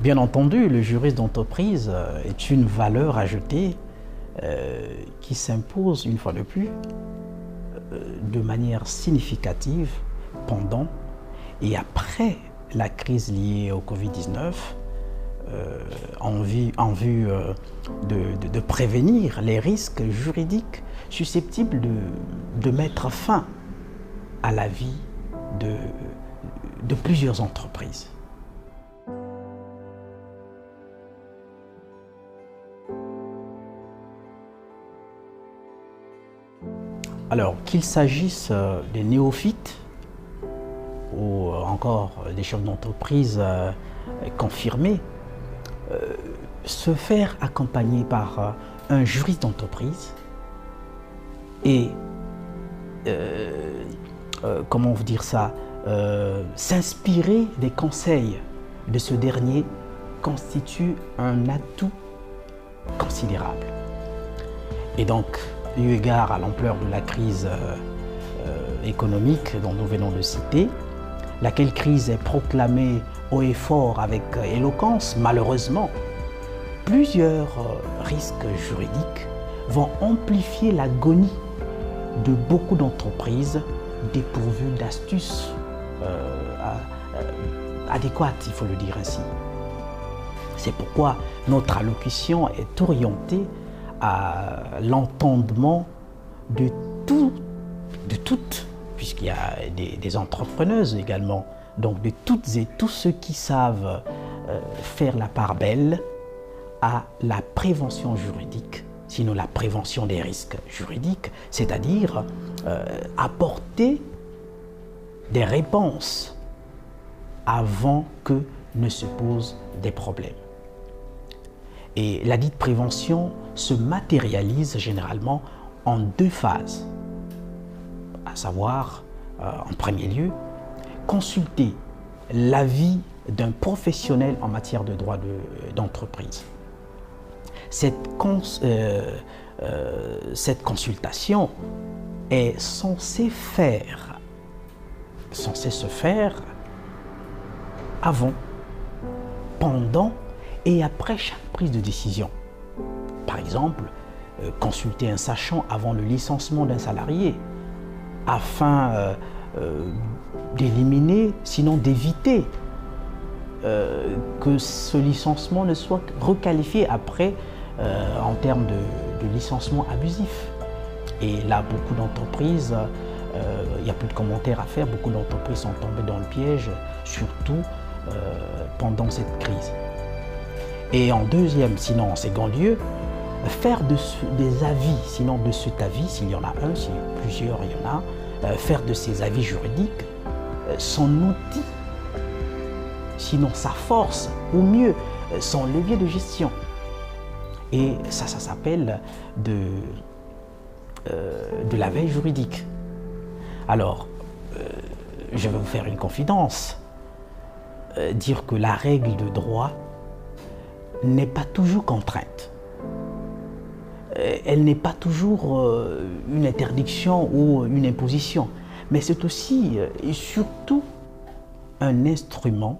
Bien entendu, le juriste d'entreprise est une valeur ajoutée qui s'impose une fois de plus de manière significative pendant et après la crise liée au Covid-19 en vue de prévenir les risques juridiques susceptibles de mettre fin à la vie de plusieurs entreprises. Alors, qu'il s'agisse des néophytes ou encore des chefs d'entreprise confirmés, se faire accompagner par un juriste d'entreprise et, comment vous dire ça, s'inspirer des conseils de ce dernier constitue un atout considérable. Et donc, eu égard à l'ampleur de la crise économique dont nous venons de citer, laquelle crise est proclamée haut et fort avec éloquence, malheureusement, plusieurs risques juridiques vont amplifier l'agonie de beaucoup d'entreprises dépourvues d'astuces adéquates, il faut le dire ainsi. C'est pourquoi notre allocution est orientée à l'entendement de toutes, puisqu'il y a des entrepreneuses également, donc de toutes et tous ceux qui savent faire la part belle à la prévention juridique, sinon la prévention des risques juridiques, c'est-à-dire apporter des réponses avant que ne se posent des problèmes. Et la dite prévention se matérialise généralement en deux phases, à savoir, en premier lieu, consulter l'avis d'un professionnel en matière de droit d'entreprise. Cette consultation est censée se faire avant, pendant et après chaque prise de décision. Par exemple, consulter un sachant avant le licenciement d'un salarié, afin d'éliminer, sinon d'éviter que ce licenciement ne soit requalifié après en termes de licenciement abusif. Et là, beaucoup d'entreprises, il n'y a plus de commentaires à faire, beaucoup d'entreprises sont tombées dans le piège, surtout pendant cette crise. Et en deuxième, sinon en second lieu, faire des avis, sinon de cet avis, s'il y en a un, s'il y a plusieurs, il y en a, faire de ces avis juridiques son outil, sinon sa force, ou mieux, son levier de gestion. Et ça s'appelle de la veille juridique. Alors, je vais vous faire une confidence, dire que la règle de droit n'est pas toujours contrainte. Elle n'est pas toujours une interdiction ou une imposition, mais c'est aussi et surtout un instrument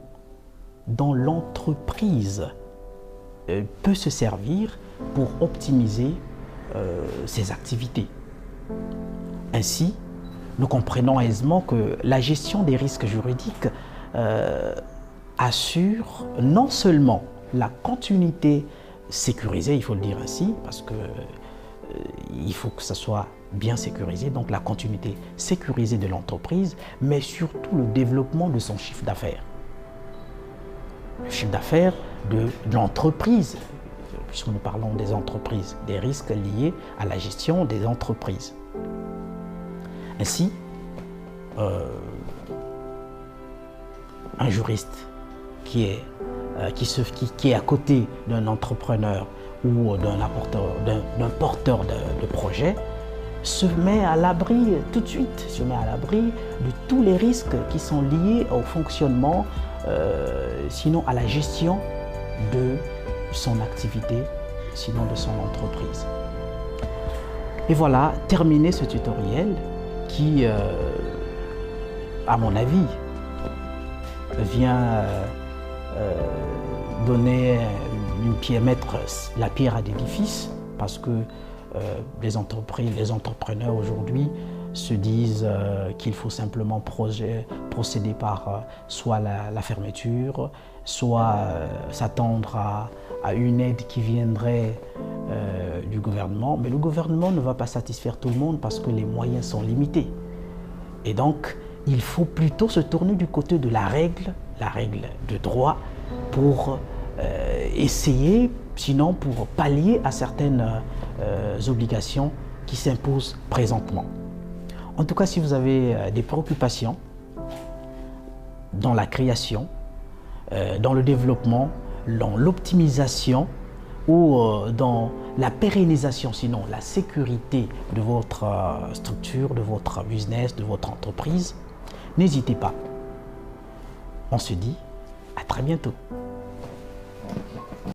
dont l'entreprise peut se servir pour optimiser ses activités. Ainsi, nous comprenons aisément que la gestion des risques juridiques assure non seulement la continuité sécurisée, il faut le dire ainsi, parce que il faut que ça soit bien sécurisé, donc la continuité sécurisée de l'entreprise, mais surtout le développement de son chiffre d'affaires. Le chiffre d'affaires de l'entreprise, puisque nous parlons des entreprises, des risques liés à la gestion des entreprises. Ainsi, un juriste qui est à côté d'un entrepreneur ou d'un porteur de projet se met à l'abri tout de suite, se met à l'abri de tous les risques qui sont liés au fonctionnement, sinon à la gestion de son activité, sinon de son entreprise. Et voilà, terminé ce tutoriel qui, à mon avis, vient donner une pierre, mettre la pierre à l'édifice, parce que les entreprises, les entrepreneurs aujourd'hui se disent qu'il faut simplement procéder par soit la fermeture, soit s'attendre à une aide qui viendrait du gouvernement. Mais le gouvernement ne va pas satisfaire tout le monde parce que les moyens sont limités. Et donc, il faut plutôt se tourner du côté de la règle de droit, pour essayer, sinon pour pallier à certaines obligations qui s'imposent présentement. En tout cas, si vous avez des préoccupations dans la création, dans le développement, dans l'optimisation ou dans la pérennisation, sinon la sécurité de votre structure, de votre business, de votre entreprise, n'hésitez pas. On se dit à très bientôt.